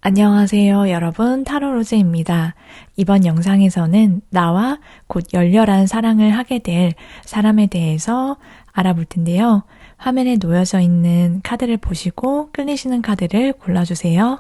안녕하세요, 여러분. 타로로즈입니다. 이번 영상에서는 나와 곧 열렬한 사랑을 하게 될 사람에 대해서 알아볼 텐데요. 화면에 놓여져 있는 카드를 보시고 끌리시는 카드를 골라주세요.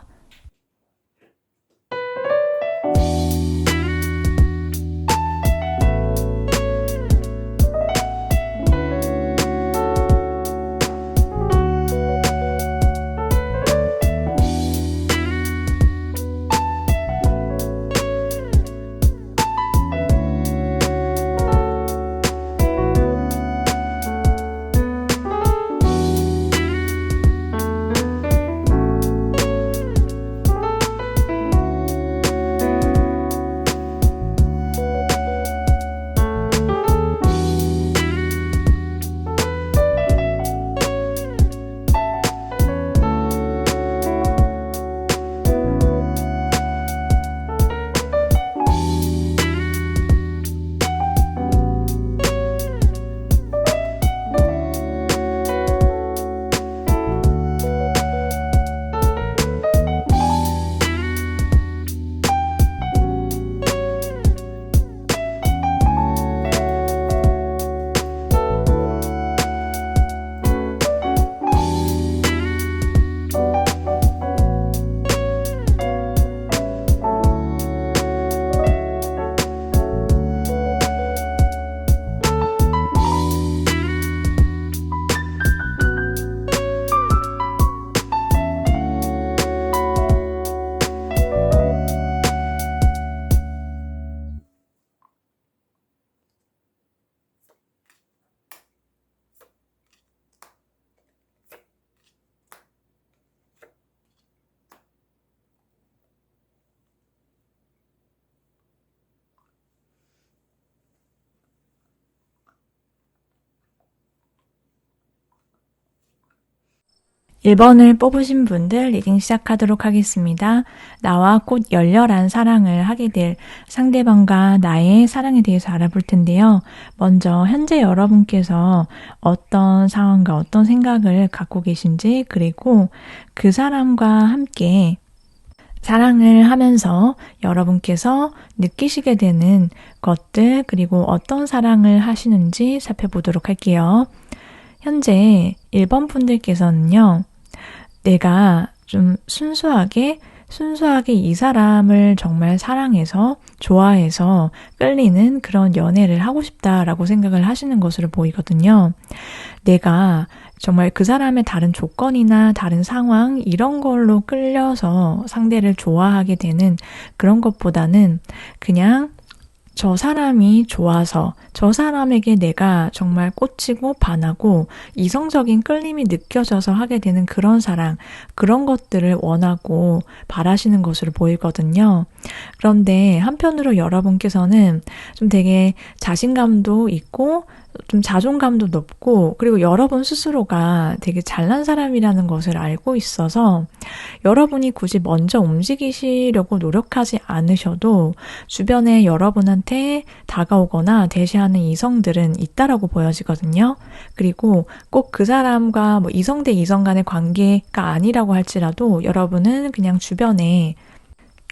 (1) 번을 뽑으신 분들 리딩 시작하도록 하겠습니다. 나와 곧 열렬한 사랑을 하게 될 상대방과 나의 사랑에 대해서 알아볼 텐데요. 먼저 현재 여러분께서 어떤 상황과 어떤 생각을 갖고 계신지, 그리고 그 사람과 함께 사랑을 하면서 여러분께서 느끼시게 되는 것들, 그리고 어떤 사랑을 하시는지 살펴보도록 할게요. 현재 1번 분들께서는요, 내가 좀 순수하게 이 사람을 정말 사랑해서, 좋아해서 끌리는 그런 연애를 하고 싶다라고 생각을 하시는 것으로 보이거든요. 내가 정말 그 사람의 다른 조건이나 다른 상황, 이런 걸로 끌려서 상대를 좋아하게 되는 그런 것보다는 그냥 저 사람이 좋아서, 저 사람에게 내가 정말 꽂히고 반하고 이성적인 끌림이 느껴져서 하게 되는 그런 사랑, 그런 것들을 원하고 바라시는 것으로 보이거든요. 그런데 한편으로 여러분께서는 좀 되게 자신감도 있고 좀 자존감도 높고, 그리고 여러분 스스로가 되게 잘난 사람이라는 것을 알고 있어서 여러분이 굳이 먼저 움직이시려고 노력하지 않으셔도 주변에 여러분한테 다가오거나 대시하는 이성들은 있다라고 보여지거든요. 그리고 꼭 그 사람과 이성 대 이성 간의 관계가 아니라고 할지라도 여러분은 그냥 주변에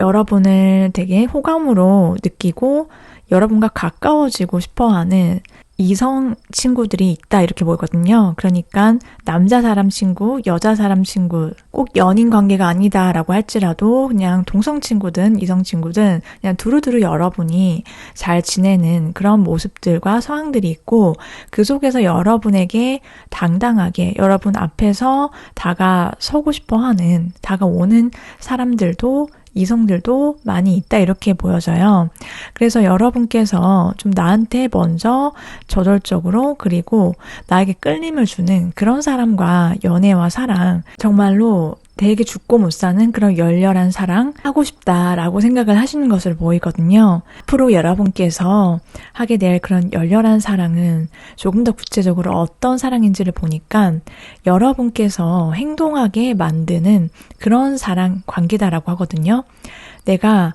여러분을 되게 호감으로 느끼고 여러분과 가까워지고 싶어하는 이성 친구들이 있다, 이렇게 보이거든요. 그러니까 남자 사람 친구, 여자 사람 친구, 꼭 연인 관계가 아니다라고 할지라도 그냥 동성 친구든 이성 친구든 그냥 두루두루 여러분이 잘 지내는 그런 모습들과 상황들이 있고, 그 속에서 여러분에게 당당하게 여러분 앞에서 다가서고 싶어하는, 다가오는 사람들도, 이성들도 많이 있다, 이렇게 보여져요. 그래서 여러분께서 좀 나한테 먼저 저돌적으로, 그리고 나에게 끌림을 주는 그런 사람과 연애와 사랑, 정말로 되게 죽고 못 사는 그런 열렬한 사랑 하고 싶다라고 생각을 하시는 것으로 보이거든요. 앞으로 여러분께서 하게 될 그런 열렬한 사랑은 조금 더 구체적으로 어떤 사랑인지를 보니까 여러분께서 행동하게 만드는 그런 사랑 관계다라고 하거든요. 내가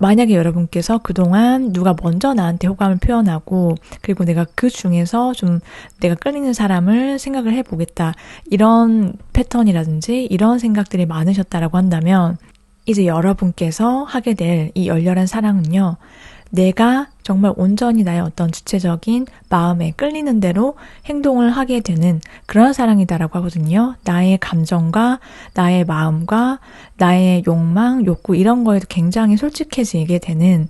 만약에 여러분께서 그동안 누가 먼저 나한테 호감을 표현하고, 그리고 내가 그 중에서 좀 내가 끌리는 사람을 생각을 해보겠다, 이런 패턴이라든지 이런 생각들이 많으셨다라고 한다면 이제 여러분께서 하게 될 이 열렬한 사랑은요, 내가 정말 온전히 나의 어떤 주체적인 마음에 끌리는 대로 행동을 하게 되는 그런 사랑이다라고 하거든요. 나의 감정과 나의 마음과 나의 욕망, 욕구 이런 거에도 굉장히 솔직해지게 되는,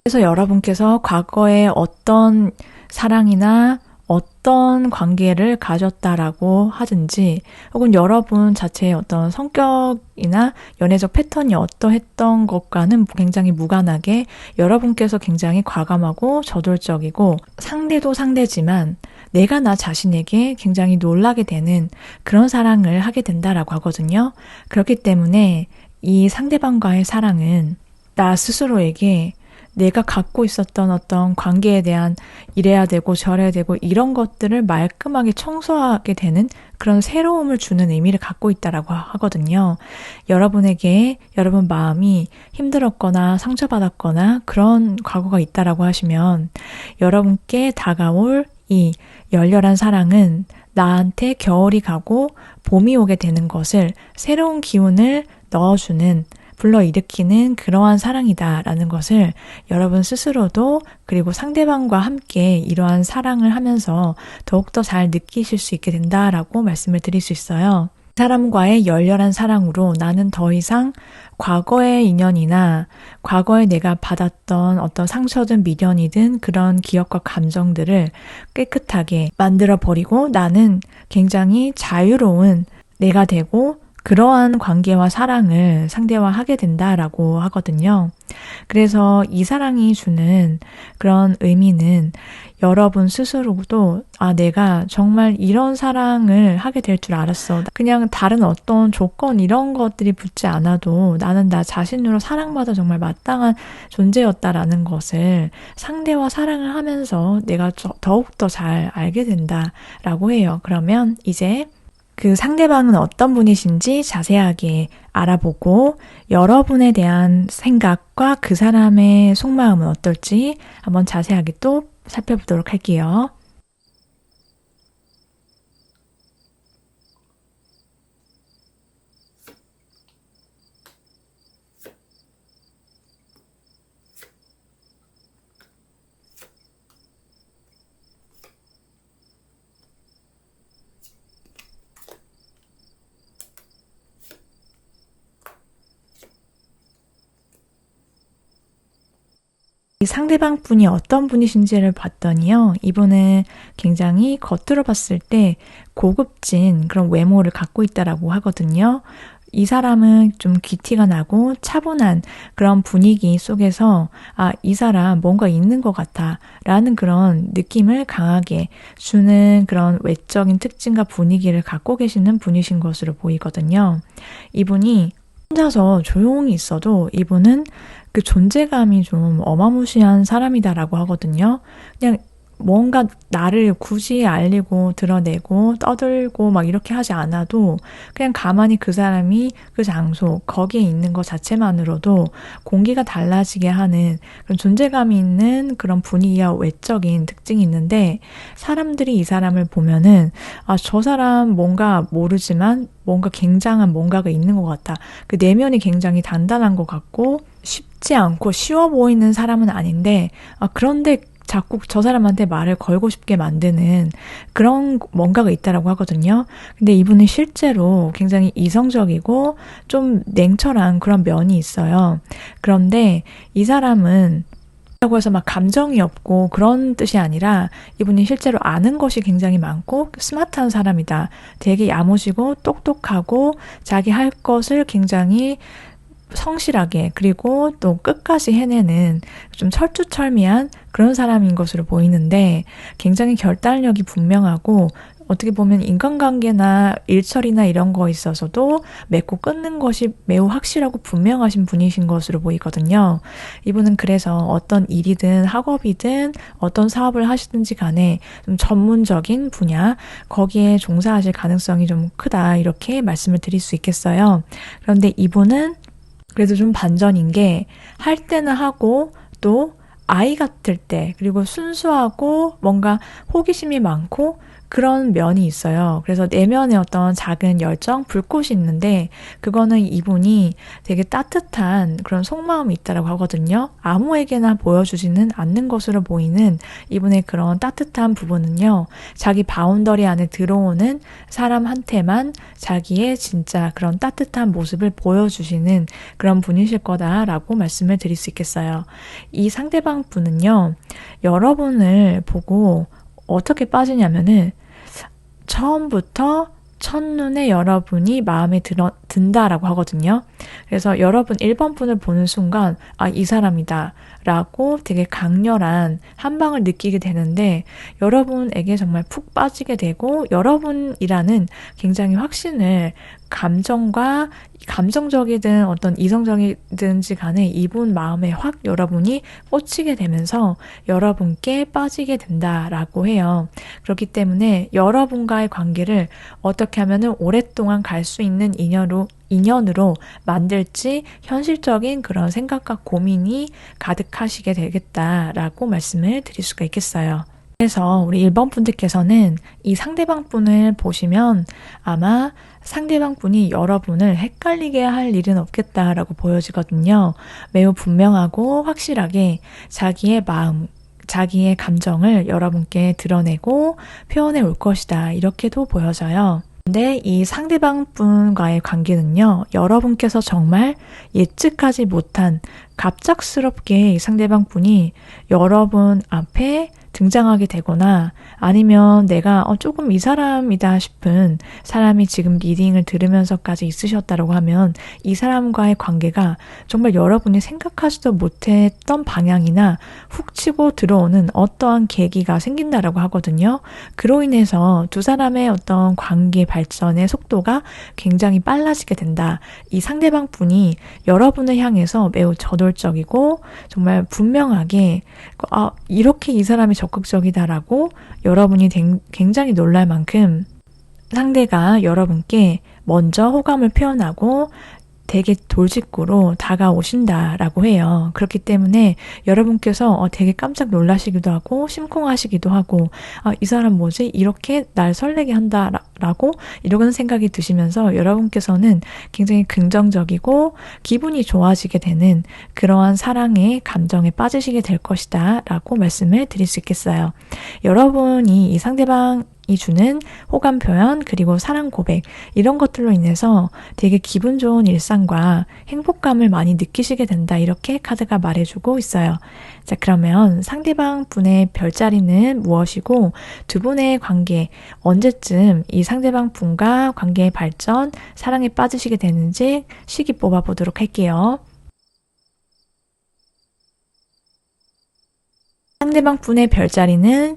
그래서 여러분께서 과거에 어떤 사랑이나 어떤 관계를 가졌다라고 하든지, 혹은 여러분 자체의 어떤 성격이나 연애적 패턴이 어떠했던 것과는 굉장히 무관하게 여러분께서 굉장히 과감하고 저돌적이고, 상대도 상대지만 내가 나 자신에게 굉장히 놀라게 되는 그런 사랑을 하게 된다라고 하거든요. 그렇기 때문에 이 상대방과의 사랑은 나 스스로에게 내가 갖고 있었던 어떤 관계에 대한 이래야 되고 저래야 되고 이런 것들을 말끔하게 청소하게 되는 그런 새로움을 주는 의미를 갖고 있다라고 하거든요. 여러분에게 여러분 마음이 힘들었거나 상처받았거나 그런 과거가 있다라고 하시면, 여러분께 다가올 이 열렬한 사랑은 나한테 겨울이 가고 봄이 오게 되는 것을, 새로운 기운을 넣어주는, 불러일으키는 그러한 사랑이다라는 것을 여러분 스스로도, 그리고 상대방과 함께 이러한 사랑을 하면서 더욱더 잘 느끼실 수 있게 된다라고 말씀을 드릴 수 있어요. 사람과의 열렬한 사랑으로 나는 더 이상 과거의 인연이나 과거에 내가 받았던 어떤 상처든 미련이든 그런 기억과 감정들을 깨끗하게 만들어 버리고 나는 굉장히 자유로운 내가 되고, 그러한 관계와 사랑을 상대와 하게 된다라고 하거든요. 그래서 이 사랑이 주는 그런 의미는, 여러분 스스로도 내가 정말 이런 사랑을 하게 될 줄 알았어. 그냥 다른 어떤 조건 이런 것들이 붙지 않아도 나는 나 자신으로 사랑받아 정말 마땅한 존재였다라는 것을 상대와 사랑을 하면서 내가 더욱더 잘 알게 된다라고 해요. 그러면 이제 그 상대방은 어떤 분이신지 자세하게 알아보고, 여러분에 대한 생각과 그 사람의 속마음은 어떨지 한번 자세하게 또 살펴보도록 할게요. 이 상대방 분이 어떤 분이신지를 봤더니요, 이분은 굉장히 겉으로 봤을 때 고급진 그런 외모를 갖고 있다라고 하거든요. 이 사람은 좀 귀티가 나고 차분한 그런 분위기 속에서 이 사람 뭔가 있는 것 같아 라는 그런 느낌을 강하게 주는 그런 외적인 특징과 분위기를 갖고 계시는 분이신 것으로 보이거든요. 이분이 혼자서 조용히 있어도 이분은 그 존재감이 좀 어마무시한 사람이다라고 하거든요. 그냥 뭔가 나를 굳이 알리고 드러내고 떠들고 막 이렇게 하지 않아도 그냥 가만히 그 사람이 그 장소 거기에 있는 것 자체만으로도 공기가 달라지게 하는 그런 존재감이 있는 그런 분위기와 외적인 특징이 있는데, 사람들이 이 사람을 보면은 저 사람 뭔가 모르지만 뭔가 굉장한 뭔가가 있는 것 같다. 그 내면이 굉장히 단단한 것 같고 쉽지 않고 쉬워 보이는 사람은 아닌데 그런데 자꾸 저 사람한테 말을 걸고 싶게 만드는 그런 뭔가가 있다라고 하거든요. 근데 이분은 실제로 굉장히 이성적이고 좀 냉철한 그런 면이 있어요. 그런데 이 사람은 라고 해서 막 감정이 없고 그런 뜻이 아니라, 이분이 실제로 아는 것이 굉장히 많고 스마트한 사람이다. 되게 야무지고 똑똑하고 자기 할 것을 굉장히 성실하게, 그리고 또 끝까지 해내는 좀 철두철미한 그런 사람인 것으로 보이는데, 굉장히 결단력이 분명하고 어떻게 보면 인간관계나 일처리나 이런 거에 있어서도 맺고 끊는 것이 매우 확실하고 분명하신 분이신 것으로 보이거든요. 이분은 그래서 어떤 일이든 학업이든 어떤 사업을 하시든지 간에 좀 전문적인 분야, 거기에 종사하실 가능성이 좀 크다, 이렇게 말씀을 드릴 수 있겠어요. 그런데 이분은 그래도 좀 반전인 게, 할 때는 하고 또 아이 같을 때, 그리고 순수하고 뭔가 호기심이 많고 그런 면이 있어요. 그래서 내면에 어떤 작은 열정, 불꽃이 있는데 그거는 이분이 되게 따뜻한 그런 속마음이 있다라고 하거든요. 아무에게나 보여주지는 않는 것으로 보이는 이분의 그런 따뜻한 부분은요. 자기 바운더리 안에 들어오는 사람한테만 자기의 진짜 그런 따뜻한 모습을 보여주시는 그런 분이실 거다라고 말씀을 드릴 수 있겠어요. 이 상대방 분은요. 여러분을 보고 어떻게 빠지냐면은 처음부터 첫눈에 여러분이 마음에 든다라고 하거든요. 그래서 여러분 1번 분을 보는 순간 이 사람이다 라고 되게 강렬한 한방을 느끼게 되는데 여러분에게 정말 푹 빠지게 되고 여러분이라는 굉장히 확신을 감정적이든 어떤 이성적이든지 간에 이분 마음에 확 여러분이 꽂히게 되면서 여러분께 빠지게 된다라고 해요. 그렇기 때문에 여러분과의 관계를 어떻게 하면은 오랫동안 갈 수 있는 인연으로 만들지 현실적인 그런 생각과 고민이 가득하시게 되겠다라고 말씀을 드릴 수가 있겠어요. 그래서 우리 1번 분들께서는 이 상대방 분을 보시면 아마 상대방 분이 여러분을 헷갈리게 할 일은 없겠다라고 보여지거든요. 매우 분명하고 확실하게 자기의 마음, 자기의 감정을 여러분께 드러내고 표현해 올 것이다. 이렇게도 보여져요. 근데 이 상대방 분과의 관계는요, 여러분께서 정말 예측하지 못한 갑작스럽게 이 상대방 분이 여러분 앞에 등장하게 되거나 아니면 내가 조금 이 사람이다 싶은 사람이 지금 리딩을 들으면서까지 있으셨다고 하면 이 사람과의 관계가 정말 여러분이 생각하지도 못했던 방향이나 훅 치고 들어오는 어떠한 계기가 생긴다라고 하거든요. 그로 인해서 두 사람의 어떤 관계 발전의 속도가 굉장히 빨라지게 된다. 이 상대방 분이 여러분을 향해서 매우 저돌적이고 정말 분명하게 이렇게 이 사람이 적극적이다라고 여러분이 굉장히 놀랄 만큼 상대가 여러분께 먼저 호감을 표현하고 되게 돌직구로 다가오신다라고 해요. 그렇기 때문에 여러분께서 되게 깜짝 놀라시기도 하고 심쿵하시기도 하고 이 사람 뭐지? 이렇게 날 설레게 한다라고 이런 생각이 드시면서 여러분께서는 굉장히 긍정적이고 기분이 좋아지게 되는 그러한 사랑의 감정에 빠지시게 될 것이다 라고 말씀을 드릴 수 있겠어요. 여러분이 이 상대방이 주는 호감 표현 그리고 사랑 고백 이런 것들로 인해서 되게 기분 좋은 일상과 행복감을 많이 느끼시게 된다 이렇게 카드가 말해주고 있어요. 자, 그러면 상대방 분의 별자리는 무엇이고 두 분의 관계 언제쯤 이 상대방 분과 관계의 발전 사랑에 빠지시게 되는지 시기 뽑아보도록 할게요. 상대방 분의 별자리는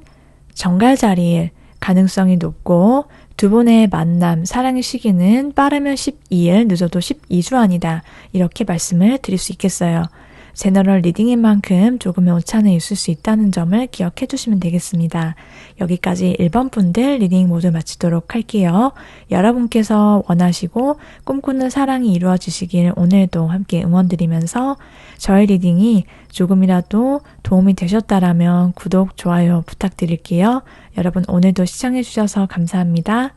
정갈자리일 가능성이 높고 두 분의 만남, 사랑의 시기는 빠르면 12일, 늦어도 12주 안이다. 이렇게 말씀을 드릴 수 있겠어요. 제너럴 리딩인 만큼 조금의 오차는 있을 수 있다는 점을 기억해 주시면 되겠습니다. 여기까지 1번 분들 리딩 모두 마치도록 할게요. 여러분께서 원하시고 꿈꾸는 사랑이 이루어지시길 오늘도 함께 응원드리면서 저의 리딩이 조금이라도 도움이 되셨다라면 구독, 좋아요 부탁드릴게요. 여러분 오늘도 시청해 주셔서 감사합니다.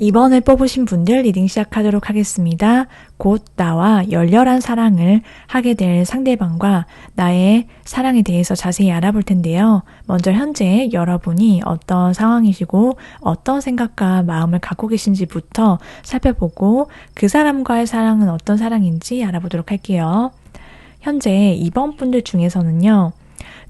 이번을 뽑으신 분들 리딩 시작하도록 하겠습니다. 곧 나와 열렬한 사랑을 하게 될 상대방과 나의 사랑에 대해서 자세히 알아볼 텐데요. 먼저 현재 여러분이 어떤 상황이시고 어떤 생각과 마음을 갖고 계신지부터 살펴보고 그 사람과의 사랑은 어떤 사랑인지 알아보도록 할게요. 현재 이번 분들 중에서는요.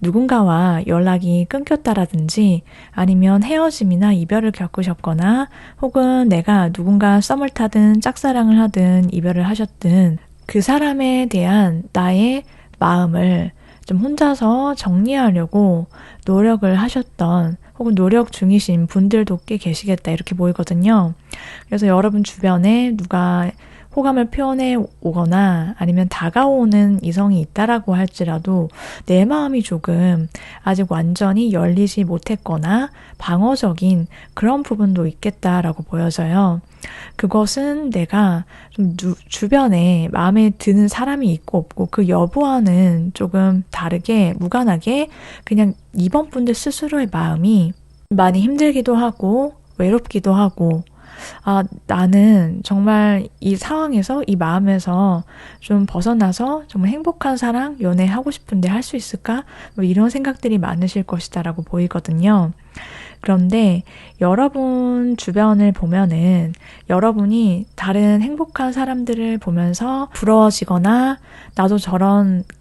누군가와 연락이 끊겼다라든지 아니면 헤어짐이나 이별을 겪으셨거나 혹은 내가 누군가 썸을 타든 짝사랑을 하든 이별을 하셨든 그 사람에 대한 나의 마음을 좀 혼자서 정리하려고 노력을 하셨던 혹은 노력 중이신 분들도 꽤 계시겠다 이렇게 보이거든요. 그래서 여러분 주변에 누가 호감을 표현해 오거나 아니면 다가오는 이성이 있다라고 할지라도 내 마음이 조금 아직 완전히 열리지 못했거나 방어적인 그런 부분도 있겠다라고 보여져요. 그것은 내가 좀 주변에 마음에 드는 사람이 있고 없고 그 여부와는 조금 다르게 무관하게 그냥 이번 분들 스스로의 마음이 많이 힘들기도 하고 외롭기도 하고 나는 정말 이 상황에서 이 마음에서 좀 벗어나서 정말 행복한 사랑, 연애하고 싶은데 할 수 있을까? 뭐 이런 생각들이 많으실 것이다라고 보이거든요. 그런데 여러분 주변을 보면은 여러분이 다른 행복한 사람들을 보면서 부러워지거나 나도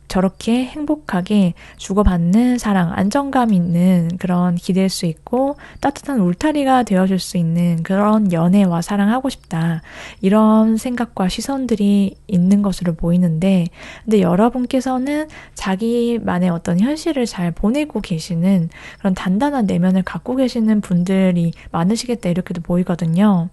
저렇게 행복하게 주고받는 사랑, 안정감 있는 그런 기댈 수 있고 따뜻한 울타리가 되어줄 수 있는 그런 연애와 사랑하고 싶다. 이런 생각과 시선들이 있는 것으로 보이는데 근데 여러분께서는 자기만의 어떤 현실을 잘 보내고 계시는 그런 단단한 내면을 갖고 계시는 분들이 많으시겠다 이렇게도 보이거든요.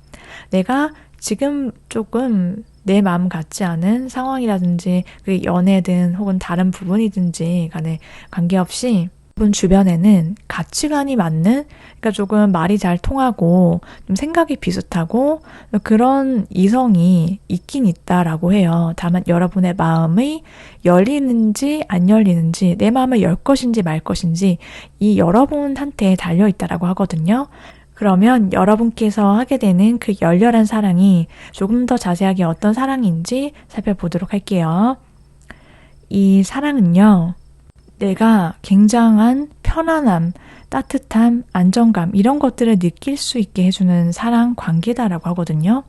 내가 지금 조금 내 마음 같지 않은 상황이라든지 그 연애든 혹은 다른 부분이든지 간에 관계없이 분 주변에는 가치관이 맞는 그러니까 조금 말이 잘 통하고 좀 생각이 비슷하고 그런 이성이 있긴 있다라고 해요. 다만 여러분의 마음이 열리는지 안 열리는지 내 마음을 열 것인지 말 것인지 이 여러분한테 달려 있다라고 하거든요. 그러면 여러분께서 하게 되는 그 열렬한 사랑이 조금 더 자세하게 어떤 사랑인지 살펴보도록 할게요. 이 사랑은요, 내가 굉장한 편안함, 따뜻함, 안정감 이런 것들을 느낄 수 있게 해주는 사랑 관계다라고 하거든요.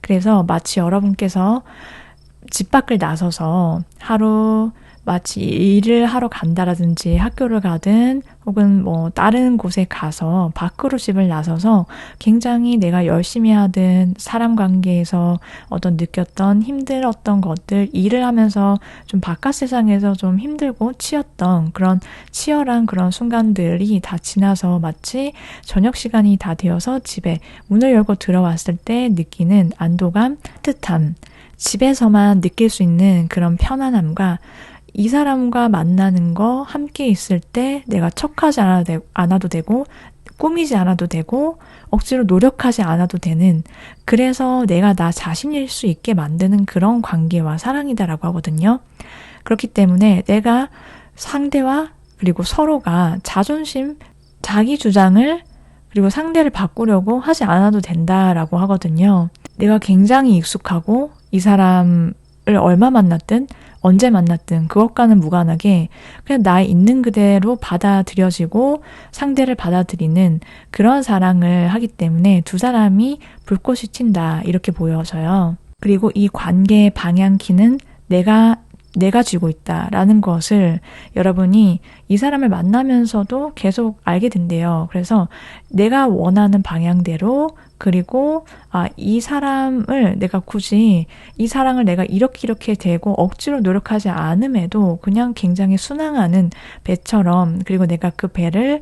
그래서 마치 여러분께서 집 밖을 나서서 하루 마치 일을 하러 간다라든지 학교를 가든 혹은 뭐 다른 곳에 가서 밖으로 집을 나서서 굉장히 내가 열심히 하든 사람 관계에서 어떤 느꼈던 힘들었던 것들 일을 하면서 좀 바깥 세상에서 좀 힘들고 치였던 그런 치열한 그런 순간들이 다 지나서 마치 저녁 시간이 다 되어서 집에 문을 열고 들어왔을 때 느끼는 안도감, 따뜻함 집에서만 느낄 수 있는 그런 편안함과 이 사람과 만나는 거 함께 있을 때 내가 척하지 않아도 되고 꾸미지 않아도 되고 억지로 노력하지 않아도 되는 그래서 내가 나 자신일 수 있게 만드는 그런 관계와 사랑이다라고 하거든요. 그렇기 때문에 내가 상대와 그리고 서로가 자존심, 자기 주장을 그리고 상대를 바꾸려고 하지 않아도 된다라고 하거든요. 내가 굉장히 익숙하고 이 사람을 얼마 만났든 언제 만났든 그것과는 무관하게 그냥 나 있는 그대로 받아들여지고 상대를 받아들이는 그런 사랑을 하기 때문에 두 사람이 불꽃이 튄다 이렇게 보여져요. 그리고 이 관계의 방향키는 내가 쥐고 있다라는 것을 여러분이 이 사람을 만나면서도 계속 알게 된대요. 그래서 내가 원하는 방향대로 그리고 이 사람을 내가 굳이 이 사랑을 내가 이렇게 되고 억지로 노력하지 않음에도 그냥 굉장히 순항하는 배처럼 그리고 내가 그 배를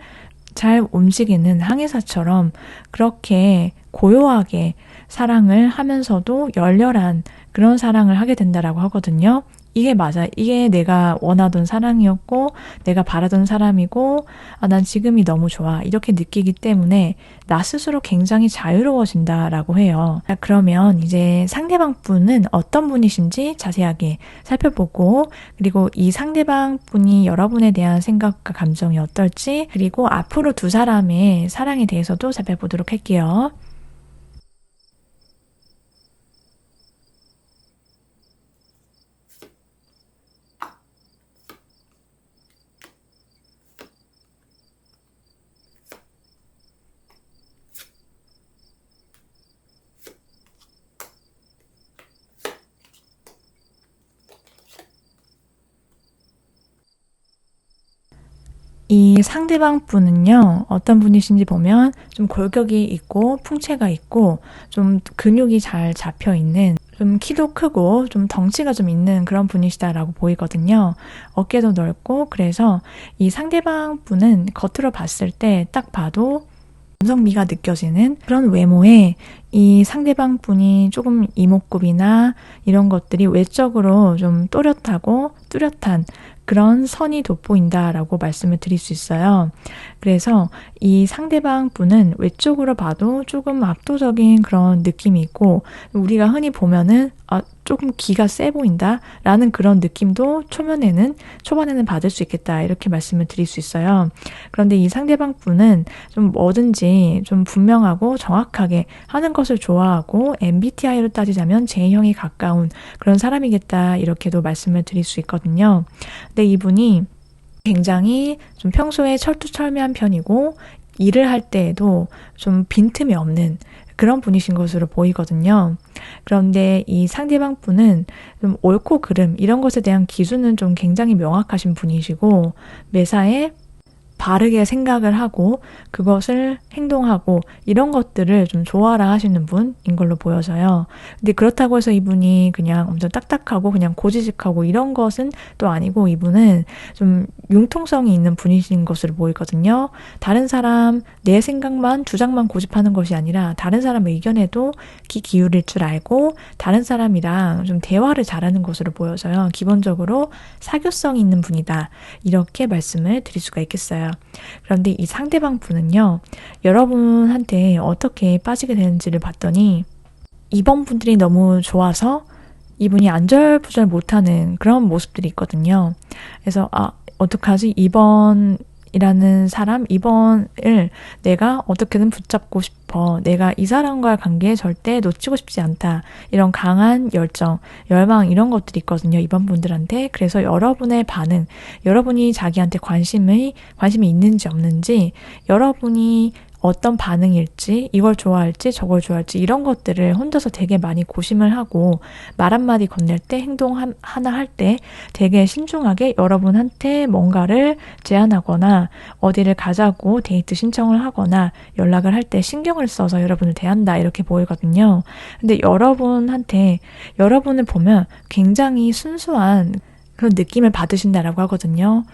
잘 움직이는 항해사처럼 그렇게 고요하게 사랑을 하면서도 열렬한 그런 사랑을 하게 된다라고 하거든요. 이게 맞아. 이게 내가 원하던 사랑이었고 내가 바라던 사람이고 난 지금이 너무 좋아. 이렇게 느끼기 때문에 나 스스로 굉장히 자유로워진다라고 해요. 그러면 이제 상대방 분은 어떤 분이신지 자세하게 살펴보고 그리고 이 상대방 분이 여러분에 대한 생각과 감정이 어떨지 그리고 앞으로 두 사람의 사랑에 대해서도 살펴보도록 할게요. 이 상대방 분은요, 어떤 분이신지 보면 좀 골격이 있고 풍채가 있고 좀 근육이 잘 잡혀 있는 좀 키도 크고 좀 덩치가 좀 있는 그런 분이시다라고 보이거든요. 어깨도 넓고 그래서 이 상대방 분은 겉으로 봤을 때 딱 봐도 남성미가 느껴지는 그런 외모에 이 상대방 분이 조금 이목구비나 이런 것들이 외적으로 좀 또렷하고 뚜렷한 그런 선이 돋보인다라고 말씀을 드릴 수 있어요. 그래서 이 상대방 분은 외적으로 봐도 조금 압도적인 그런 느낌이 있고 우리가 흔히 보면은 조금 기가 세 보인다 라는 그런 느낌도 초반에는 받을 수 있겠다 이렇게 말씀을 드릴 수 있어요. 그런데 이 상대방 분은 좀 뭐든지 좀 분명하고 정확하게 하는 것을 좋아하고 MBTI로 따지자면 J형이 가까운 그런 사람이겠다 이렇게도 말씀을 드릴 수 있거든요. 근데 이분이 굉장히 좀 평소에 철두철미한 편이고 일을 할 때에도 좀 빈틈이 없는 그런 분이신 것으로 보이거든요. 그런데 이 상대방 분은 좀 옳고 그름 이런 것에 대한 기준은 좀 굉장히 명확하신 분이시고 매사에 바르게 생각을 하고 그것을 행동하고 이런 것들을 좀 좋아라 하시는 분인 걸로 보여져요. 근데 그렇다고 해서 이분이 그냥 엄청 딱딱하고 그냥 고지식하고 이런 것은 또 아니고 이분은 좀 융통성이 있는 분이신 것으로 보이거든요. 다른 사람 내 생각만 주장만 고집하는 것이 아니라 다른 사람 의견에도 귀 기울일 줄 알고 다른 사람이랑 좀 대화를 잘하는 것으로 보여져요. 기본적으로 사교성이 있는 분이다. 이렇게 말씀을 드릴 수가 있겠어요. 그런데 이 상대방 분은요, 여러분한테 어떻게 빠지게 되는지를 봤더니 이번 분들이 너무 좋아서 이분이 안절부절 못하는 그런 모습들이 있거든요. 그래서 어떡하지? 이번이라는 사람, 이번을 내가 어떻게든 붙잡고 싶어. 내가 이 사람과의 관계에 절대 놓치고 싶지 않다. 이런 강한 열정, 열망 이런 것들이 있거든요. 이번 분들한테. 그래서 여러분의 반응, 여러분이 자기한테 관심이 있는지 없는지, 여러분이 어떤 반응일지, 이걸 좋아할지 저걸 좋아할지 이런 것들을 혼자서 되게 많이 고심을 하고 말 한마디 건넬 때 행동 하나 할 때 되게 신중하게 여러분한테 뭔가를 제안하거나 어디를 가자고 데이트 신청을 하거나 연락을 할 때 신경을 써서 여러분을 대한다 이렇게 보이거든요. 근데 여러분을 보면 굉장히 순수한 그런 느낌을 받으신다라고 하거든요.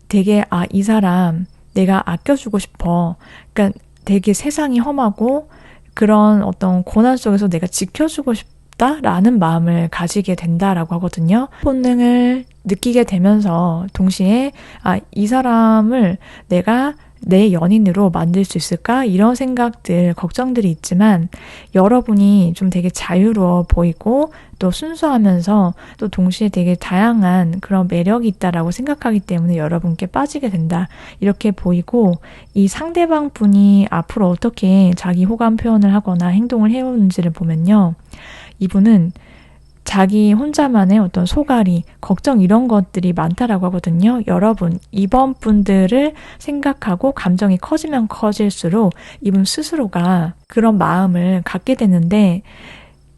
되게 이 사람 내가 아껴주고 싶어. 그러니까 되게 세상이 험하고 그런 어떤 고난 속에서 내가 지켜주고 싶다라는 마음을 가지게 된다라고 하거든요. 본능을 느끼게 되면서 동시에 이 사람을 내가 내 연인으로 만들 수 있을까? 이런 생각들, 걱정들이 있지만 여러분이 좀 되게 자유로워 보이고 또 순수하면서 또 동시에 되게 다양한 그런 매력이 있다라고 생각하기 때문에 여러분께 빠지게 된다. 이렇게 보이고 이 상대방 분이 앞으로 어떻게 자기 호감 표현을 하거나 행동을 해오는지를 보면요. 이분은 자기 혼자만의 어떤 소갈이, 걱정 이런 것들이 많다라고 하거든요. 여러분, 이번 분들을 생각하고 감정이 커지면 커질수록 이분 스스로가 그런 마음을 갖게 되는데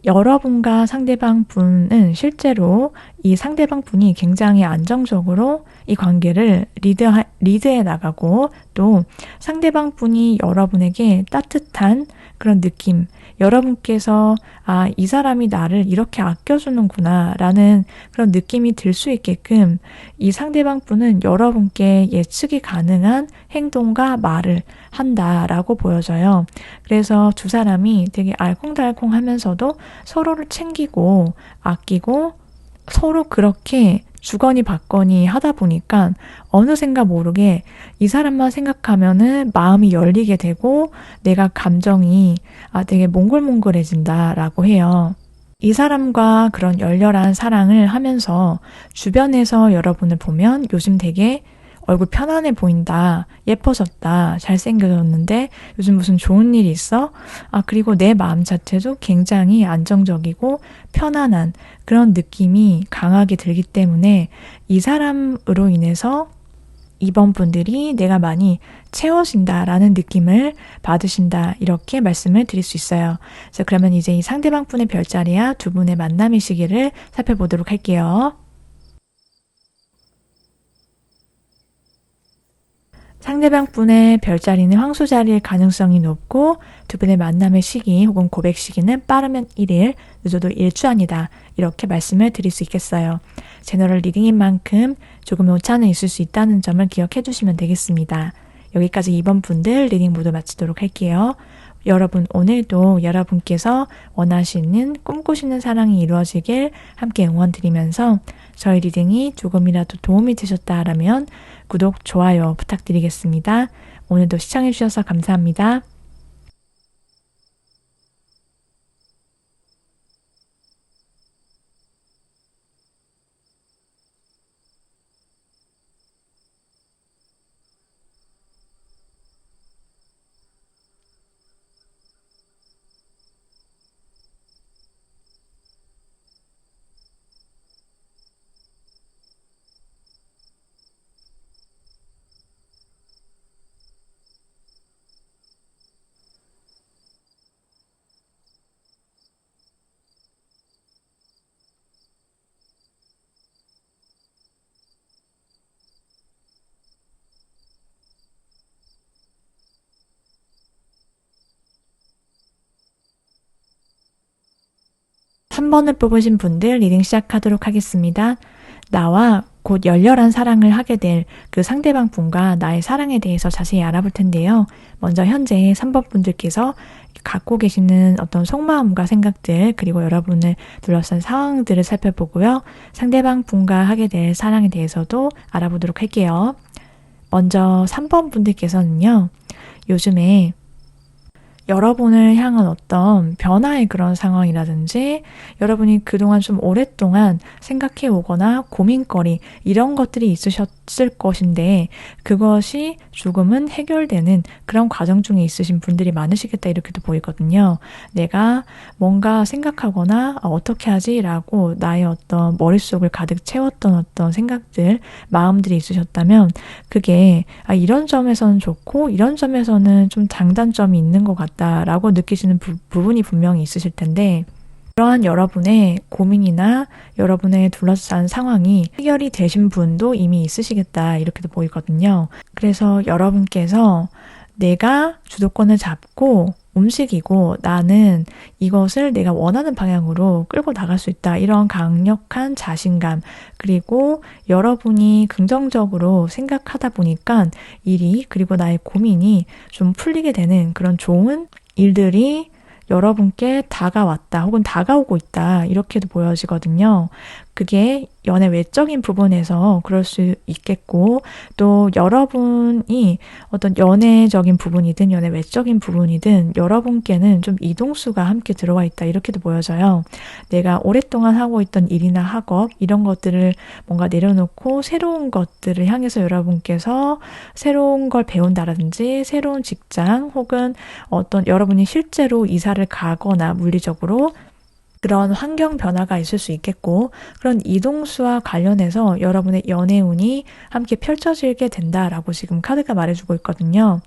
여러분과 상대방 분은 실제로 이 상대방 분이 굉장히 안정적으로 이 관계를 리드해 나가고 또 상대방 분이 여러분에게 따뜻한 그런 느낌, 여러분께서 이 사람이 나를 이렇게 아껴주는구나 라는 그런 느낌이 들 수 있게끔 이 상대방 분은 여러분께 예측이 가능한 행동과 말을 한다라고 보여져요. 그래서 두 사람이 되게 알콩달콩 하면서도 서로를 챙기고 아끼고 서로 그렇게 주거니 받거니 하다 보니까 어느샌가 모르게 이 사람만 생각하면은 마음이 열리게 되고 내가 감정이 되게 몽글몽글해진다라고 해요. 이 사람과 그런 열렬한 사랑을 하면서 주변에서 여러분을 보면 요즘 되게 얼굴 편안해 보인다, 예뻐졌다, 잘생겨졌는데 요즘 무슨 좋은 일이 있어? 그리고 내 마음 자체도 굉장히 안정적이고 편안한 그런 느낌이 강하게 들기 때문에 이 사람으로 인해서 이번 분들이 내가 많이 채워진다라는 느낌을 받으신다 이렇게 말씀을 드릴 수 있어요. 그래서 그러면 이제 이 상대방 분의 별자리와 두 분의 만남의 시기를 살펴보도록 할게요. 상대방 분의 별자리는 황소자리일 가능성이 높고 두 분의 만남의 시기 혹은 고백 시기는 빠르면 1일, 늦어도 일주안이다. 이렇게 말씀을 드릴 수 있겠어요. 제너럴 리딩인 만큼 조금의 오차는 있을 수 있다는 점을 기억해 주시면 되겠습니다. 여기까지 2번 분들 리딩 모두 마치도록 할게요. 여러분 오늘도 여러분께서 원하시는 꿈꾸시는 사랑이 이루어지길 함께 응원드리면서 저희 리딩이 조금이라도 도움이 되셨다라면 구독, 좋아요 부탁드리겠습니다. 오늘도 시청해주셔서 감사합니다. 3번을 뽑으신 분들 리딩 시작하도록 하겠습니다. 나와 곧 열렬한 사랑을 하게 될 그 상대방 분과 나의 사랑에 대해서 자세히 알아볼 텐데요. 먼저 현재 3번 분들께서 갖고 계시는 어떤 속마음과 생각들 그리고 여러분을 둘러싼 상황들을 살펴보고요. 상대방 분과 하게 될 사랑에 대해서도 알아보도록 할게요. 먼저 3번 분들께서는요. 요즘에 여러분을 향한 어떤 변화의 그런 상황이라든지 여러분이 그동안 좀 오랫동안 생각해 오거나 고민거리 이런 것들이 있으셨을 것인데 그것이 조금은 해결되는 그런 과정 중에 있으신 분들이 많으시겠다 이렇게도 보이거든요. 내가 뭔가 생각하거나 어떻게 하지? 라고 나의 어떤 머릿속을 가득 채웠던 어떤 생각들, 마음들이 있으셨다면 그게 이런 점에서는 좋고 이런 점에서는 좀 장단점이 있는 것 같다. 라고 느끼시는 부분이 분명히 있으실 텐데 그러한 여러분의 고민이나 여러분의 둘러싼 상황이 해결이 되신 분도 이미 있으시겠다 이렇게도 보이거든요. 그래서 여러분께서 내가 주도권을 잡고 움직이고 나는 이것을 내가 원하는 방향으로 끌고 나갈 수 있다. 이런 강력한 자신감 그리고 여러분이 긍정적으로 생각하다 보니까 일이 그리고 나의 고민이 좀 풀리게 되는 그런 좋은 일들이 여러분께 다가왔다 혹은 다가오고 있다 이렇게도 보여지거든요. 그게 연애 외적인 부분에서 그럴 수 있겠고 또 여러분이 어떤 연애적인 부분이든 연애 외적인 부분이든 여러분께는 좀 이동수가 함께 들어와 있다 이렇게도 보여져요. 내가 오랫동안 하고 있던 일이나 학업 이런 것들을 뭔가 내려놓고 새로운 것들을 향해서 여러분께서 새로운 걸 배운다라든지 새로운 직장 혹은 어떤 여러분이 실제로 이사를 가거나 물리적으로 그런 환경 변화가 있을 수 있겠고 그런 이동수와 관련해서 여러분의 연애운이 함께 펼쳐지게 된다라고 지금 카드가 말해주고 있거든요.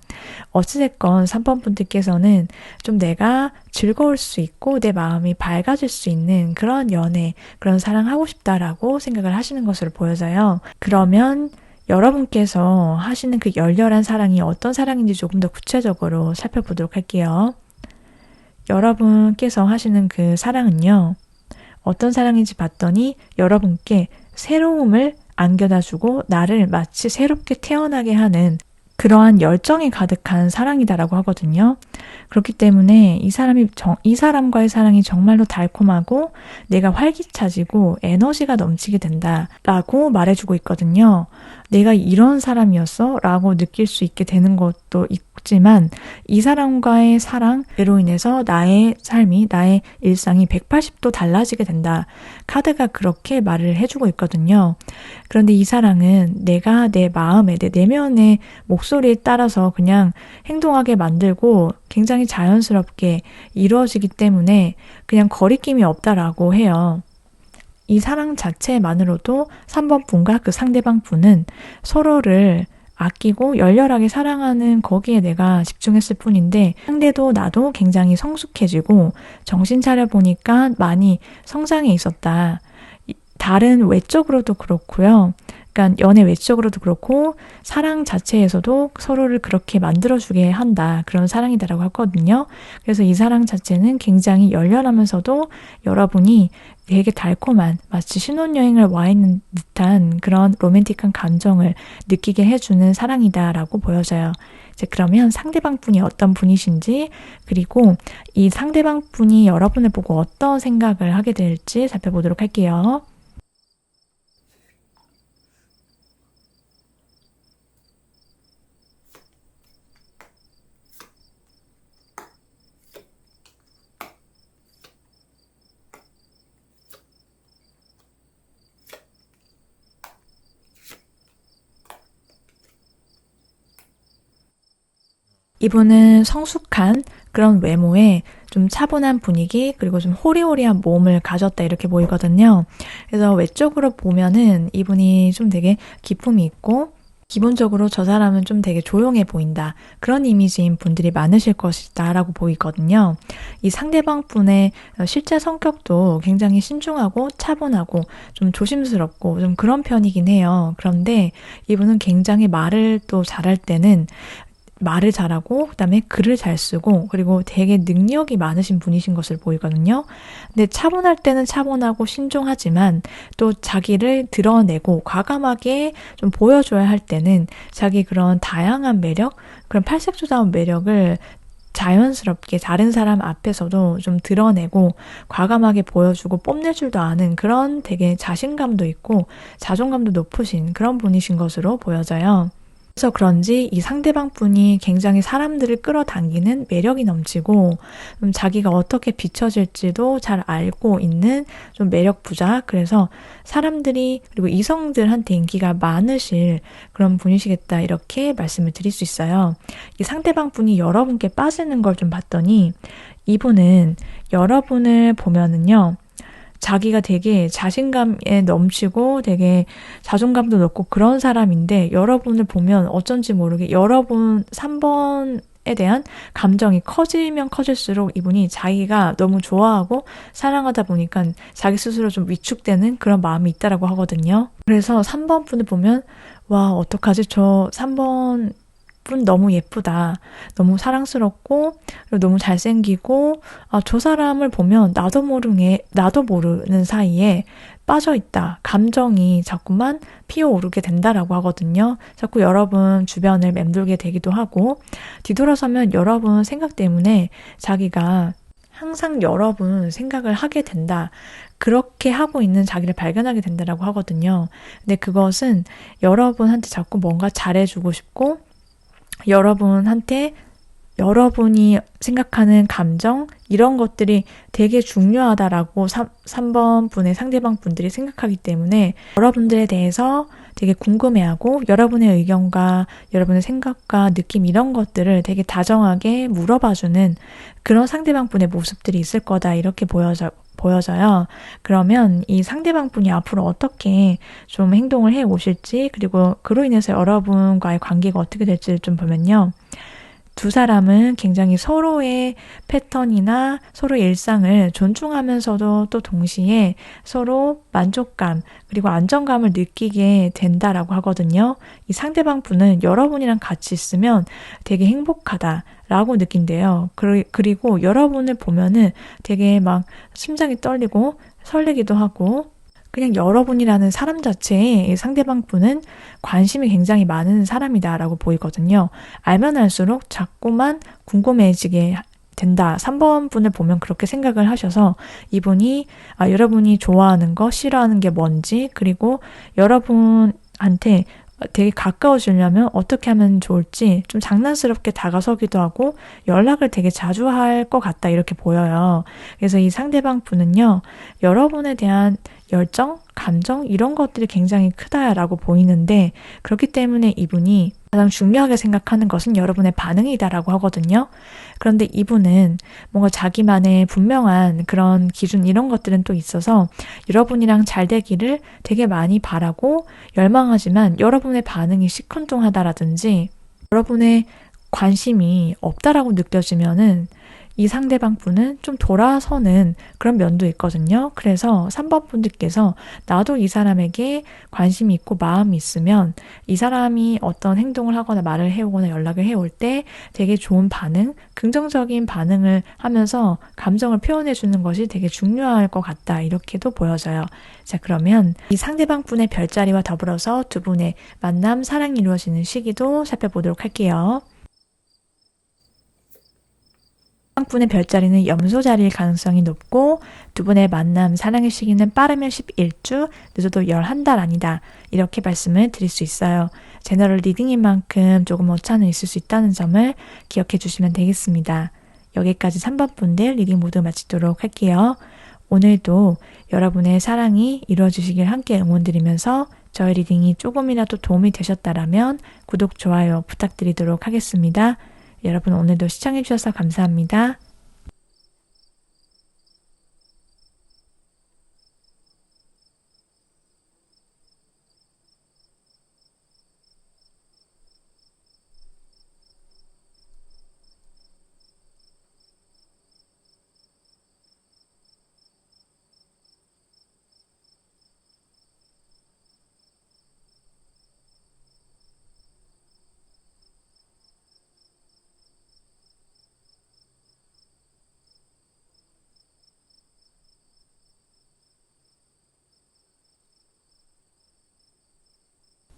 어찌됐건 3번 분들께서는 좀 내가 즐거울 수 있고 내 마음이 밝아질 수 있는 그런 연애, 그런 사랑하고 싶다라고 생각을 하시는 것으로 보여져요. 그러면 여러분께서 하시는 그 열렬한 사랑이 어떤 사랑인지 조금 더 구체적으로 살펴보도록 할게요. 여러분께서 하시는 그 사랑은요. 어떤 사랑인지 봤더니 여러분께 새로움을 안겨다주고 나를 마치 새롭게 태어나게 하는 그러한 열정이 가득한 사랑이다라고 하거든요. 그렇기 때문에 이 사람과의 사랑이 정말로 달콤하고 내가 활기차지고 에너지가 넘치게 된다라고 말해주고 있거든요. 내가 이런 사람이었어? 라고 느낄 수 있게 되는 것도 있지만 이 사람과의 사랑으로 인해서 나의 삶이, 나의 일상이 180도 달라지게 된다. 카드가 그렇게 말을 해주고 있거든요. 그런데 이 사랑은 내가 내 마음에, 내 내면의 목소리에 따라서 그냥 행동하게 만들고 굉장히 자연스럽게 이루어지기 때문에 그냥 거리낌이 없다라고 해요. 이 사랑 자체만으로도 3번 분과 그 상대방 분은 서로를 아끼고 열렬하게 사랑하는 거기에 내가 집중했을 뿐인데 상대도 나도 굉장히 성숙해지고 정신 차려보니까 많이 성장해 있었다. 다른 외적으로도 그렇고요. 그러니까 연애 외적으로도 그렇고 사랑 자체에서도 서로를 그렇게 만들어주게 한다. 그런 사랑이다라고 하거든요. 그래서 이 사랑 자체는 굉장히 열렬하면서도 여러분이 되게 달콤한 마치 신혼여행을 와 있는 듯한 그런 로맨틱한 감정을 느끼게 해주는 사랑이다라고 보여져요. 이제 그러면 상대방 분이 어떤 분이신지 그리고 이 상대방 분이 여러분을 보고 어떤 생각을 하게 될지 살펴보도록 할게요. 이분은 성숙한 그런 외모에 좀 차분한 분위기 그리고 좀 호리호리한 몸을 가졌다 이렇게 보이거든요. 그래서 외적으로 보면은 이분이 좀 되게 기품이 있고 기본적으로 저 사람은 좀 되게 조용해 보인다. 그런 이미지인 분들이 많으실 것이다 라고 보이거든요. 이 상대방 분의 실제 성격도 굉장히 신중하고 차분하고 좀 조심스럽고 좀 그런 편이긴 해요. 그런데 이분은 굉장히 말을 또 잘할 때는 말을 잘하고 그다음에 글을 잘 쓰고 그리고 되게 능력이 많으신 분이신 것을 보이거든요. 근데 차분할 때는 차분하고 신중하지만 또 자기를 드러내고 과감하게 좀 보여줘야 할 때는 자기 그런 다양한 매력, 그런 팔색조다운 매력을 자연스럽게 다른 사람 앞에서도 좀 드러내고 과감하게 보여주고 뽐낼 줄도 아는 그런 되게 자신감도 있고 자존감도 높으신 그런 분이신 것으로 보여져요. 그래서 그런지 이 상대방 분이 굉장히 사람들을 끌어당기는 매력이 넘치고 좀 자기가 어떻게 비춰질지도 잘 알고 있는 좀 매력 부자. 그래서 사람들이 그리고 이성들한테 인기가 많으실 그런 분이시겠다 이렇게 말씀을 드릴 수 있어요. 이 상대방 분이 여러분께 빠지는 걸 좀 봤더니 이분은 여러분을 보면은요. 자기가 되게 자신감에 넘치고 되게 자존감도 높고 그런 사람인데 여러분을 보면 어쩐지 모르게 여러분 3번에 대한 감정이 커지면 커질수록 이분이 자기가 너무 좋아하고 사랑하다 보니까 자기 스스로 좀 위축되는 그런 마음이 있다라고 하거든요. 그래서 3번 분을 보면 와 어떡하지 저 3번 분 너무 예쁘다. 너무 사랑스럽고 그리고 너무 잘생기고 저 사람을 보면 나도 모르는 사이에 빠져있다. 감정이 자꾸만 피어오르게 된다라고 하거든요. 자꾸 여러분 주변을 맴돌게 되기도 하고 뒤돌아서면 여러분 생각 때문에 자기가 항상 여러분 생각을 하게 된다. 그렇게 하고 있는 자기를 발견하게 된다라고 하거든요. 근데 그것은 여러분한테 자꾸 뭔가 잘해주고 싶고 여러분한테 여러분이 생각하는 감정 이런 것들이 되게 중요하다라고 3번 분의 상대방 분들이 생각하기 때문에 여러분들에 대해서 되게 궁금해하고 여러분의 의견과 여러분의 생각과 느낌 이런 것들을 되게 다정하게 물어봐주는 그런 상대방 분의 모습들이 있을 거다 이렇게 보여져요. 그러면 이 상대방 분이 앞으로 어떻게 좀 행동을 해 오실지 그리고 그로 인해서 여러분과의 관계가 어떻게 될지를 좀 보면요. 두 사람은 굉장히 서로의 패턴이나 서로의 일상을 존중하면서도 또 동시에 서로 만족감 그리고 안정감을 느끼게 된다라고 하거든요. 이 상대방 분은 여러분이랑 같이 있으면 되게 행복하다라고 느낀대요. 그리고 여러분을 보면은 되게 막 심장이 떨리고 설레기도 하고 그냥 여러분이라는 사람 자체에 상대방 분은 관심이 굉장히 많은 사람이다라고 보이거든요. 알면 알수록 자꾸만 궁금해지게 된다. 3번 분을 보면 그렇게 생각을 하셔서 이분이 여러분이 좋아하는 거, 싫어하는 게 뭔지 그리고 여러분한테 되게 가까워지려면 어떻게 하면 좋을지 좀 장난스럽게 다가서기도 하고 연락을 되게 자주 할 것 같다 이렇게 보여요. 그래서 이 상대방 분은요. 여러분에 대한 열정, 감정 이런 것들이 굉장히 크다라고 보이는데 그렇기 때문에 이분이 가장 중요하게 생각하는 것은 여러분의 반응이다라고 하거든요. 그런데 이분은 뭔가 자기만의 분명한 그런 기준 이런 것들은 또 있어서 여러분이랑 잘 되기를 되게 많이 바라고 열망하지만 여러분의 반응이 시큰둥하다라든지 여러분의 관심이 없다라고 느껴지면은 이 상대방 분은 좀 돌아서는 그런 면도 있거든요. 그래서 3번 분들께서 나도 이 사람에게 관심이 있고 마음이 있으면 이 사람이 어떤 행동을 하거나 말을 해오거나 연락을 해올 때 되게 좋은 반응, 긍정적인 반응을 하면서 감정을 표현해 주는 것이 되게 중요할 것 같다. 이렇게도 보여져요. 자, 그러면 이 상대방 분의 별자리와 더불어서 두 분의 만남, 사랑이 이루어지는 시기도 살펴보도록 할게요. 분의 별자리는 염소 자리일 가능성이 높고 두 분의 만남, 사랑의 시기는 빠르면 11주, 늦어도 11달 아니다. 이렇게 말씀을 드릴 수 있어요. 제너럴 리딩인 만큼 조금 오차는 있을 수 있다는 점을 기억해 주시면 되겠습니다. 여기까지 3번 분들 리딩 모두 마치도록 할게요. 오늘도 여러분의 사랑이 이루어지시길 함께 응원드리면서 저의 리딩이 조금이라도 도움이 되셨다라면 구독, 좋아요 부탁드리도록 하겠습니다. 여러분 오늘도 시청해주셔서 감사합니다.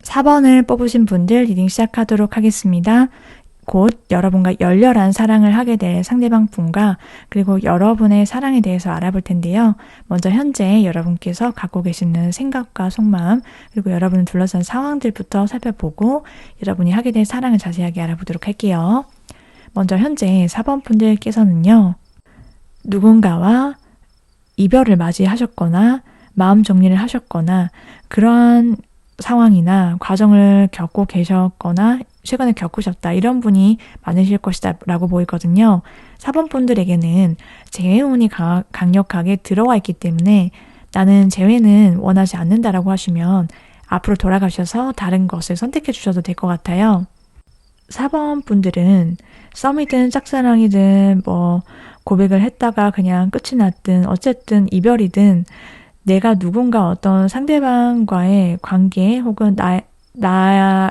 (4번을) 뽑으신 분들 리딩 시작하도록 하겠습니다. 곧 여러분과 열렬한 사랑을 하게 될 상대방 분과 그리고 여러분의 사랑에 대해서 알아볼 텐데요. 먼저 현재 여러분께서 갖고 계시는 생각과 속마음 그리고 여러분을 둘러싼 상황들부터 살펴보고 여러분이 하게 될 사랑을 자세하게 알아보도록 할게요. 먼저 현재 4번 분들께서는요. 누군가와 이별을 맞이하셨거나 마음 정리를 하셨거나 그러한 상황이나 과정을 겪고 계셨거나 최근에 겪으셨다 이런 분이 많으실 것이다 라고 보이거든요. 4번 분들에게는 재회운이 강력하게 들어와 있기 때문에 나는 재회는 원하지 않는다라고 하시면 앞으로 돌아가셔서 다른 것을 선택해 주셔도 될 것 같아요. 4번 분들은 썸이든 짝사랑이든 고백을 했다가 그냥 끝이 났든 어쨌든 이별이든 내가 누군가 어떤 상대방과의 관계 혹은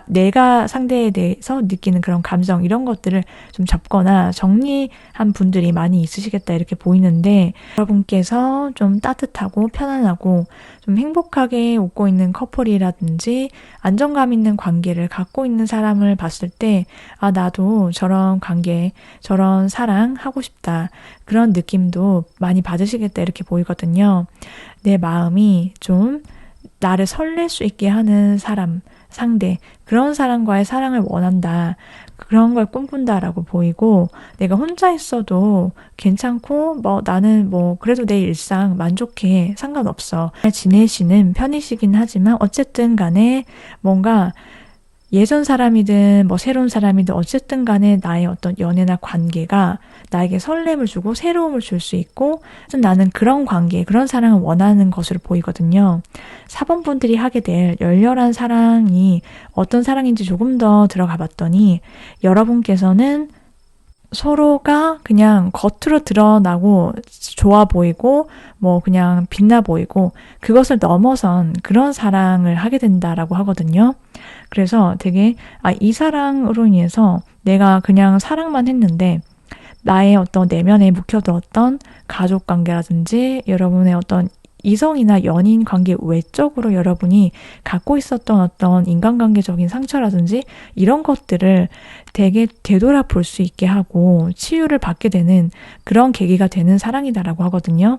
내가 상대에 대해서 느끼는 그런 감정 이런 것들을 좀 접거나 정리한 분들이 많이 있으시겠다 이렇게 보이는데 여러분께서 좀 따뜻하고 편안하고 좀 행복하게 웃고 있는 커플이라든지 안정감 있는 관계를 갖고 있는 사람을 봤을 때 나도 저런 관계, 저런 사랑 하고 싶다 그런 느낌도 많이 받으시겠다 이렇게 보이거든요. 내 마음이 좀 나를 설렐 수 있게 하는 사람, 상대, 그런 사람과의 사랑을 원한다. 그런 걸 꿈꾼다라고 보이고 내가 혼자 있어도 괜찮고 나는 그래도 내 일상 만족해. 상관없어. 지내시는 편이시긴 하지만 어쨌든 간에 뭔가 예전 사람이든 새로운 사람이든 어쨌든 간에 나의 어떤 연애나 관계가 나에게 설렘을 주고 새로움을 줄 수 있고 나는 그런 관계, 그런 사랑을 원하는 것으로 보이거든요. 4번 분들이 하게 될 열렬한 사랑이 어떤 사랑인지 조금 더 들어가 봤더니 여러분께서는 서로가 그냥 겉으로 드러나고 좋아 보이고 그냥 빛나 보이고 그것을 넘어선 그런 사랑을 하게 된다라고 하거든요. 그래서 되게 이 사랑으로 인해서 내가 그냥 사랑만 했는데 나의 어떤 내면에 묵혀두었던 가족관계라든지 여러분의 어떤 이성이나 연인 관계 외적으로 여러분이 갖고 있었던 어떤 인간관계적인 상처라든지 이런 것들을 되게 되돌아볼 수 있게 하고 치유를 받게 되는 그런 계기가 되는 사랑이다라고 하거든요.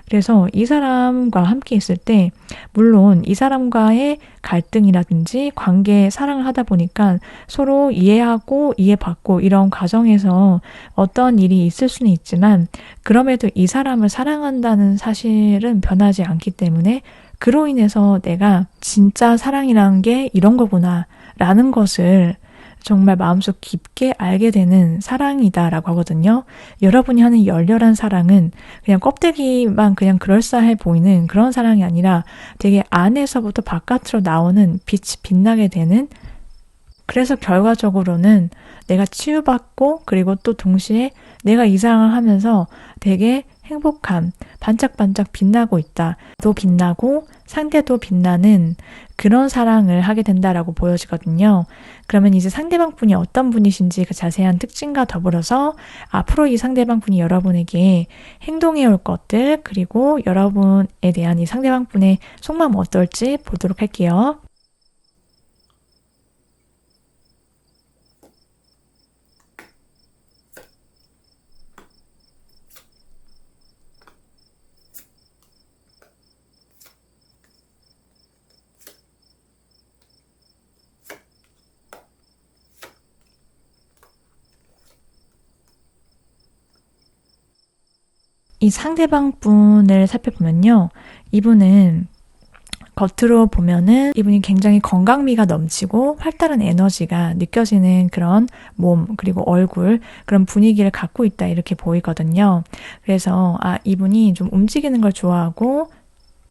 그래서 이 사람과 함께 있을 때 물론 이 사람과의 갈등이라든지 관계 사랑을 하다 보니까 서로 이해하고 이해받고 이런 과정에서 어떤 일이 있을 수는 있지만 그럼에도 이 사람을 사랑한다는 사실은 변하지 않기 때문에 그로 인해서 내가 진짜 사랑이라는 게 이런 거구나 라는 것을 정말 마음속 깊게 알게 되는 사랑이다라고 하거든요. 여러분이 하는 열렬한 사랑은 그냥 껍데기만 그냥 그럴싸해 보이는 그런 사랑이 아니라 되게 안에서부터 바깥으로 나오는 빛이 빛나게 되는 그래서 결과적으로는 내가 치유받고 그리고 또 동시에 내가 이 사랑을 하면서 되게 행복함, 반짝반짝 빛나고 있다. 또 빛나고 상대도 빛나는 그런 사랑을 하게 된다라고 보여지거든요. 그러면 이제 상대방 분이 어떤 분이신지 그 자세한 특징과 더불어서 앞으로 이 상대방 분이 여러분에게 행동해 올 것들 그리고 여러분에 대한 이 상대방 분의 속마음 어떨지 보도록 할게요. 이 상대방 분을 살펴보면요. 이분은 겉으로 보면은 이분이 굉장히 건강미가 넘치고 활달한 에너지가 느껴지는 그런 몸 그리고 얼굴 그런 분위기를 갖고 있다 이렇게 보이거든요. 그래서 이분이 좀 움직이는 걸 좋아하고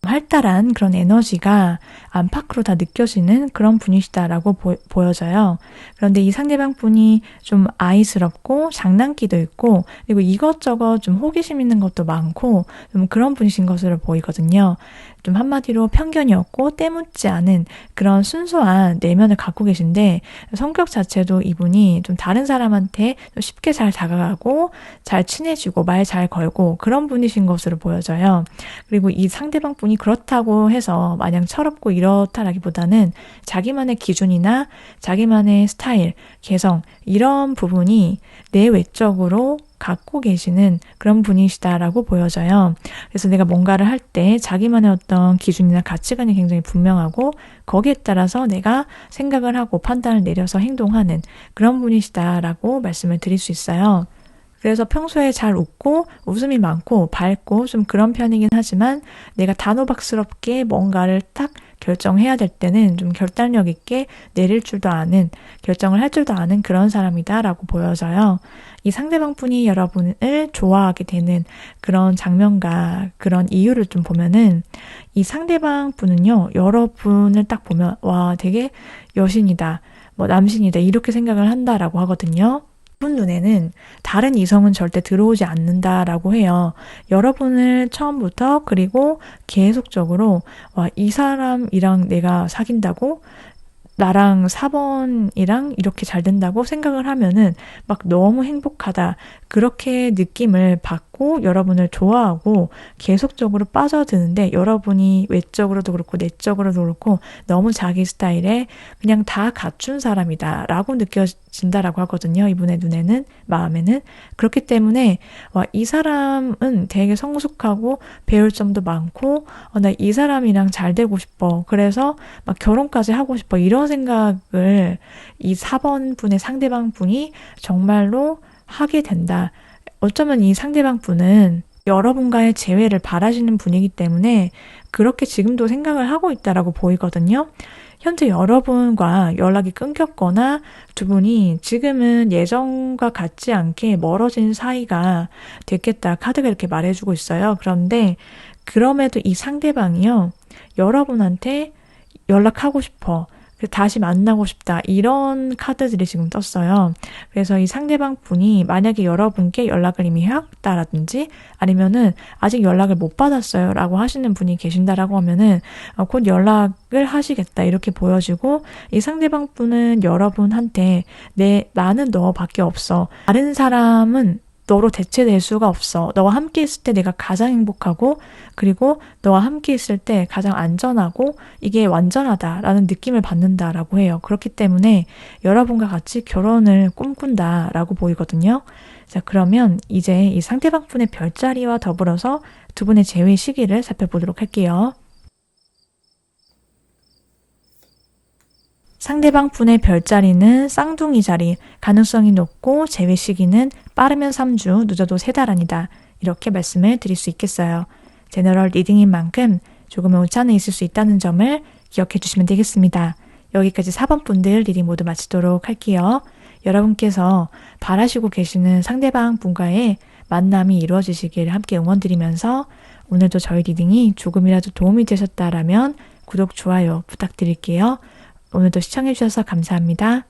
활달한 그런 에너지가 안팎으로 다 느껴지는 그런 분이시다라고 보여져요. 그런데 이 상대방 분이 좀 아이스럽고 장난기도 있고 그리고 이것저것 좀 호기심 있는 것도 많고 좀 그런 분이신 것으로 보이거든요. 좀 한마디로 편견이 없고 때묻지 않은 그런 순수한 내면을 갖고 계신데 성격 자체도 이분이 좀 다른 사람한테 좀 쉽게 잘 다가가고 잘 친해지고 말 잘 걸고 그런 분이신 것으로 보여져요. 그리고 이 상대방 분이 그렇다고 해서 마냥 철없고 이렇다라기보다는 자기만의 기준이나 자기만의 스타일, 개성 이런 부분이 내외적으로 갖고 계시는 그런 분이시다라고 보여져요. 그래서 내가 뭔가를 할 때 자기만의 어떤 기준이나 가치관이 굉장히 분명하고 거기에 따라서 내가 생각을 하고 판단을 내려서 행동하는 그런 분이시다라고 말씀을 드릴 수 있어요. 그래서 평소에 잘 웃고 웃음이 많고 밝고 좀 그런 편이긴 하지만 내가 단호박스럽게 뭔가를 딱 결정해야 될 때는 좀 결단력 있게 내릴 줄도 아는, 결정을 할 줄도 아는 그런 사람이다라고 보여져요. 이 상대방 분이 여러분을 좋아하게 되는 그런 장면과 그런 이유를 좀 보면은 이 상대방 분은요, 여러분을 딱 보면 와, 되게 여신이다, 뭐 남신이다 이렇게 생각을 한다라고 하거든요. 분 눈에는 다른 이성은 절대 들어오지 않는다라고 해요. 여러분을 처음부터 그리고 계속적으로 이 사람이랑 내가 사귄다고 나랑 4번이랑 이렇게 잘 된다고 생각을 하면은 막 너무 행복하다. 그렇게 느낌을 받고 여러분을 좋아하고 계속적으로 빠져드는데 여러분이 외적으로도 그렇고 내적으로도 그렇고 너무 자기 스타일에 그냥 다 갖춘 사람이다 라고 느껴진다라고 하거든요. 이분의 눈에는, 마음에는. 그렇기 때문에 이 사람은 되게 성숙하고 배울 점도 많고 나 이 사람이랑 잘 되고 싶어. 그래서 막 결혼까지 하고 싶어. 이런 생각을 이 4번 분의 상대방 분이 정말로 하게 된다. 어쩌면 이 상대방 분은 여러분과의 재회를 바라시는 분이기 때문에 그렇게 지금도 생각을 하고 있다라고 보이거든요. 현재 여러분과 연락이 끊겼거나 두 분이 지금은 예전과 같지 않게 멀어진 사이가 됐겠다. 카드가 이렇게 말해주고 있어요. 그런데 그럼에도 이 상대방이요. 여러분한테 연락하고 싶어. 다시 만나고 싶다. 이런 카드들이 지금 떴어요. 그래서 이 상대방 분이 만약에 여러분께 연락을 이미 해왔다라든지 아니면은 아직 연락을 못 받았어요 라고 하시는 분이 계신다라고 하면은 곧 연락을 하시겠다 이렇게 보여지고 이 상대방 분은 여러분한테 나는 너밖에 없어. 다른 사람은 너로 대체될 수가 없어. 너와 함께 있을 때 내가 가장 행복하고 그리고 너와 함께 있을 때 가장 안전하고 이게 완전하다라는 느낌을 받는다라고 해요. 그렇기 때문에 여러분과 같이 결혼을 꿈꾼다라고 보이거든요. 자, 그러면 이제 이 상대방 분의 별자리와 더불어서 두 분의 재회 시기를 살펴보도록 할게요. 상대방 분의 별자리는 쌍둥이 자리, 가능성이 높고 재회 시기는 빠르면 3주, 늦어도 3달 아니다. 이렇게 말씀을 드릴 수 있겠어요. 제너럴 리딩인 만큼 조금의 오차는 있을 수 있다는 점을 기억해 주시면 되겠습니다. 여기까지 4번 분들 리딩 모두 마치도록 할게요. 여러분께서 바라시고 계시는 상대방 분과의 만남이 이루어지시길 함께 응원드리면서 오늘도 저희 리딩이 조금이라도 도움이 되셨다라면 구독, 좋아요 부탁드릴게요. 오늘도 시청해주셔서 감사합니다.